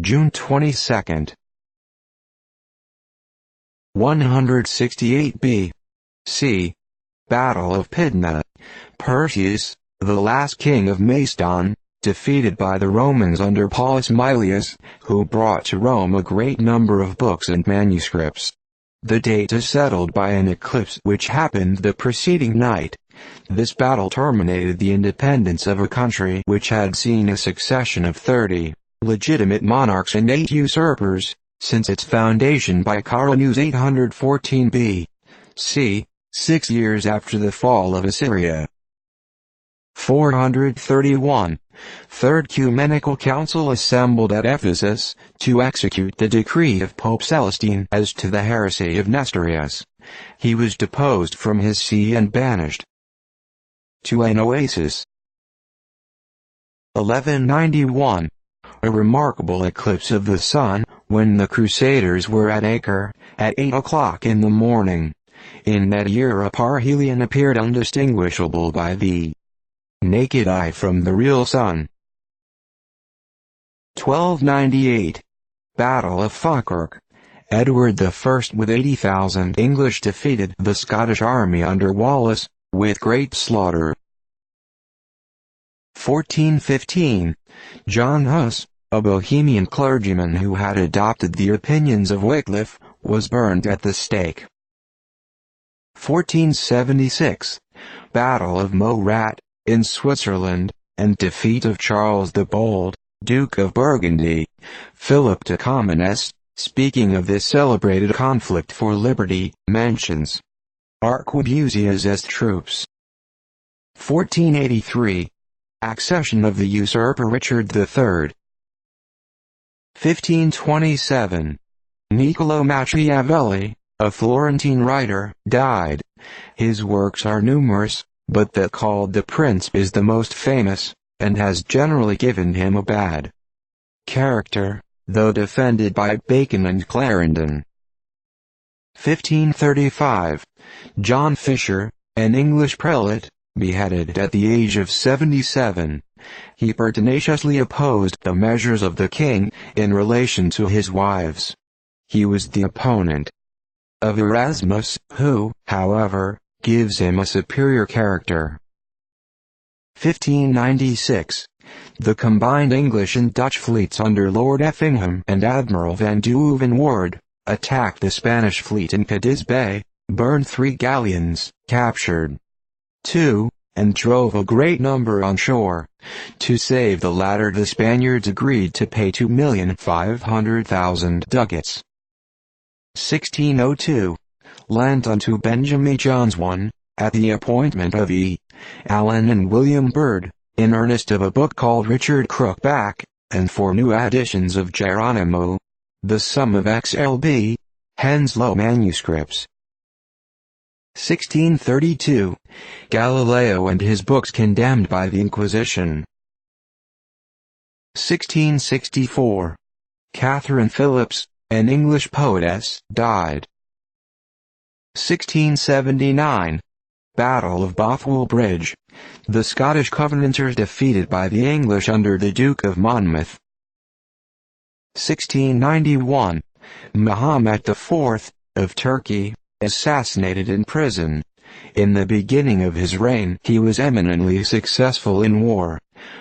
June 22. 168 B.C. Battle of Pydna. Perseus, the last king of Macedon, defeated by the Romans under Paulus Maelius, who brought to Rome a great number of books and manuscripts. The date is settled by an eclipse which happened the preceding night. This battle terminated the independence of a country which had seen a succession of 30 legitimate monarchs and 8 usurpers, since its foundation by Chronology 814 B.C., 6 years after the fall of Assyria. 431. Third Ecumenical Council assembled at Ephesus, to execute the decree of Pope Celestine as to the heresy of Nestorius. He was deposed from his see and banished to an oasis. 1191. A remarkable eclipse of the sun, when the Crusaders were at Acre, at 8 o'clock in the morning. In that year a parhelion appeared undistinguishable by the naked eye from the real sun. 1298. Battle of Falkirk. Edward I with 80,000 English defeated the Scottish army under Wallace, with great slaughter. 1415. John Huss, a Bohemian clergyman who had adopted the opinions of Wycliffe, was burned at the stake. 1476. Battle of Morat, in Switzerland, and defeat of Charles the Bold, Duke of Burgundy. Philip de Comines, speaking of this celebrated conflict for liberty, mentions Arquebusias' troops. 1483. Accession of the usurper Richard III. 1527. Niccolò Machiavelli, a Florentine writer, died. His works are numerous, but that called The Prince is the most famous, and has generally given him a bad character, though defended by Bacon and Clarendon. 1535. John Fisher, an English prelate, beheaded at the age of 77. He pertinaciously opposed the measures of the king, in relation to his wives. He was the opponent of Erasmus, who, however, gives him a superior character. 1596. The combined English and Dutch fleets under Lord Effingham and Admiral Van Duvenwoord, attacked the Spanish fleet in Cadiz Bay, burned 3 galleons, captured 2, and drove a great number on shore. To save the latter the Spaniards agreed to pay 2,500,000 ducats. 1602. Lent unto Benjamin Johnson, at the appointment of E. Allen and William Byrd, in earnest of a book called Richard Crookback, and for new editions of Geronimo, the sum of XLB, Henslow manuscripts. 1632. Galileo and his books condemned by the Inquisition. 1664. Catherine Phillips, an English poetess, died. 1679. Battle of Bothwell Bridge. The Scottish Covenanters defeated by the English under the Duke of Monmouth. 1691. Muhammad IV, of Turkey, assassinated in prison. In the beginning of his reign he was eminently successful in war,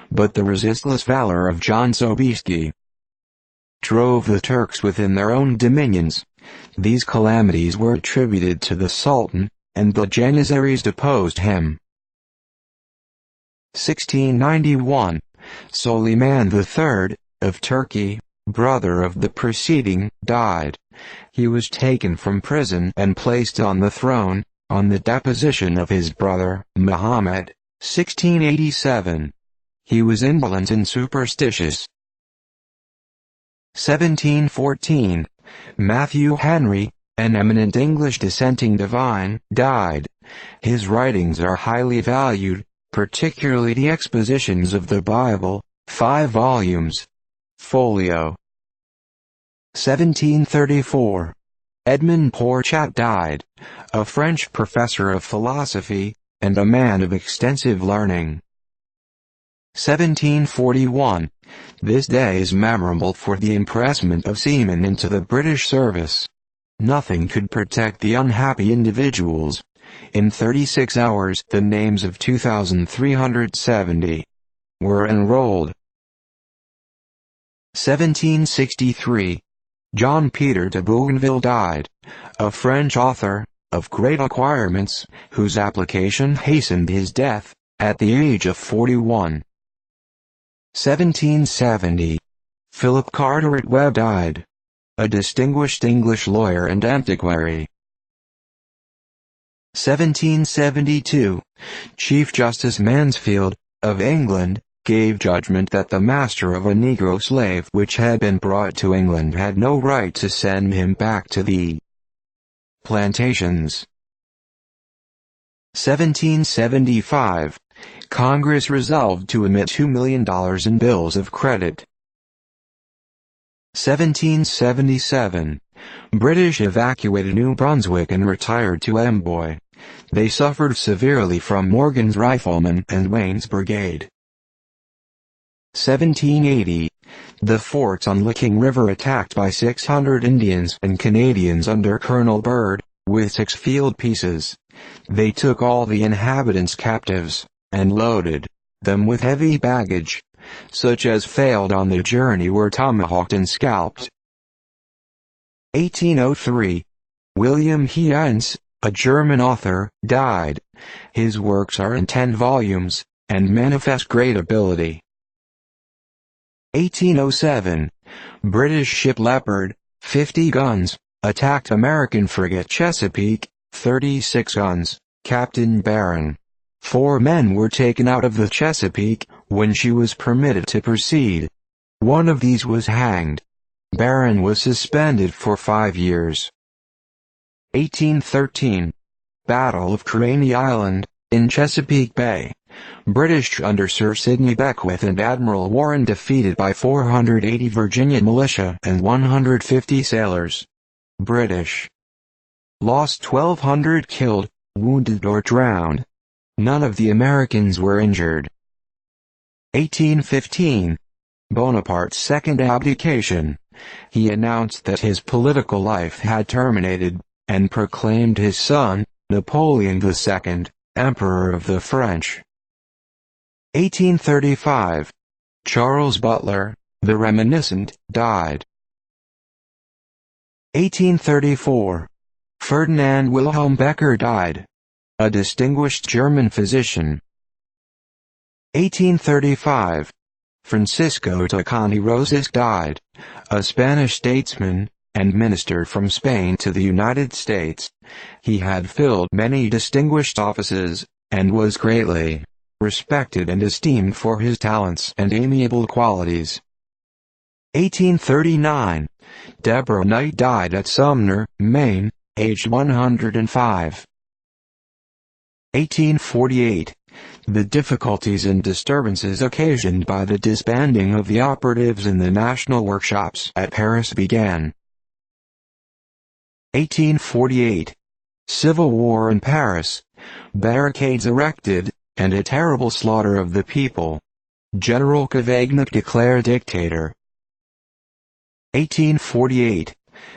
but the resistless valor of John Sobieski drove the Turks within their own dominions. These calamities were attributed to the Sultan, and the Janissaries deposed him. 1691. Suleiman III, of Turkey, brother of the preceding, died. He was taken from prison and placed on the throne, on the deposition of his brother, Muhammad, 1687. He was indolent and superstitious. 1714. Matthew Henry, an eminent English dissenting divine, died. His writings are highly valued, particularly the expositions of the Bible, 5 volumes. Folio. 1734. Edmond Porchat died, a French professor of philosophy, and a man of extensive learning. 1741. This day is memorable for the impressment of seamen into the British service. Nothing could protect the unhappy individuals. In 36 hours, the names of 2,370 were enrolled. 1763. John Peter de Bougainville died, a French author, of great acquirements, whose application hastened his death, at the age of 41. 1770. Philip Carteret Webb died, a distinguished English lawyer and antiquary. 1772. Chief Justice Mansfield, of England, gave judgment that the master of a Negro slave which had been brought to England had no right to send him back to the plantations. 1775. Congress resolved to emit $2 million in bills of credit. 1777. British evacuated New Brunswick and retired to Amboy. They suffered severely from Morgan's riflemen and Wayne's brigade. 1780. The forts on Licking River attacked by 600 Indians and Canadians under Colonel Byrd, with 6 field pieces. They took all the inhabitants captives, and loaded them with heavy baggage. Such as failed on the journey were tomahawked and scalped. 1803. William Heinz, a German author, died. His works are in 10 volumes, and manifest great ability. 1807. British ship Leopard, 50 guns, attacked American frigate Chesapeake, 36 guns, Captain Barron. 4 men were taken out of the Chesapeake, when she was permitted to proceed. One of these was hanged. Barron was suspended for 5 years. 1813. Battle of Coney Island, in Chesapeake Bay. British under Sir Sidney Beckwith and Admiral Warren defeated by 480 Virginia militia and 150 sailors. British lost 1,200 killed, wounded or drowned. None of the Americans were injured. 1815. Bonaparte's second abdication. He announced that his political life had terminated, and proclaimed his son, Napoleon II, Emperor of the French. 1835. Charles Butler, the reminiscent, died. 1834. Ferdinand Wilhelm Becker died, a distinguished German physician. 1835. Francisco Tocani Rosas died, a Spanish statesman, and minister from Spain to the United States. He had filled many distinguished offices, and was greatly respected and esteemed for his talents and amiable qualities. 1839. Deborah Knight died at Sumner, Maine, aged 105. 1848. The difficulties and disturbances occasioned by the disbanding of the operatives in the national workshops at Paris began. 1848. Civil war in Paris. Barricades erected, and a terrible slaughter of the people. General Cavaignac declared dictator. 1848.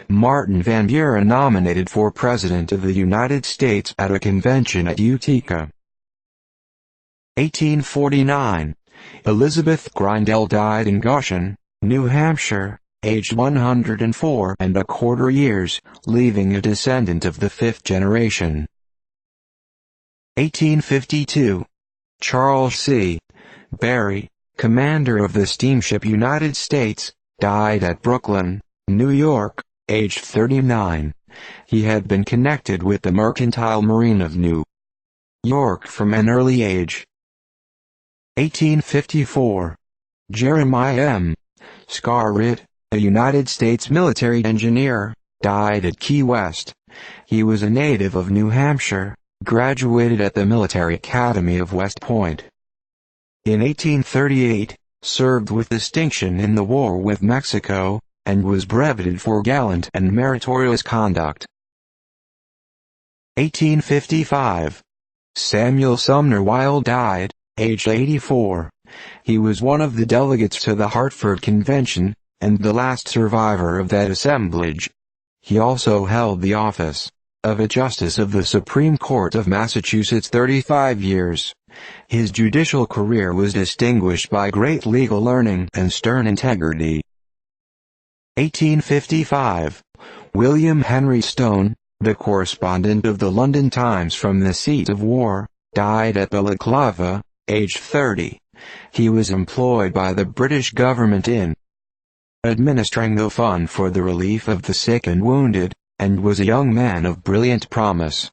Martin Van Buren nominated for President of the United States at a convention at Utica. 1849. Elizabeth Grindell died in Goshen, New Hampshire, aged 104 and a quarter years, leaving a descendant of the 5th generation. 1852. Charles C. Berry, commander of the steamship United States, died at Brooklyn, New York, aged 39. He had been connected with the Mercantile Marine of New York from an early age. 1854. Jeremiah M. Scarritt, a United States military engineer, died at Key West. He was a native of New Hampshire, graduated at the Military Academy of West Point. In 1838, served with distinction in the war with Mexico, and was brevetted for gallant and meritorious conduct. 1855. Samuel Sumner Wilde died, aged 84. He was one of the delegates to the Hartford Convention, and the last survivor of that assemblage. He also held the office of a Justice of the Supreme Court of Massachusetts 35 years. His judicial career was distinguished by great legal learning and stern integrity. 1855. William Henry Stone, the correspondent of the London Times from the seat of war, died at Balaclava, aged 30. He was employed by the British government in administering the fund for the relief of the sick and wounded, and was a young man of brilliant promise.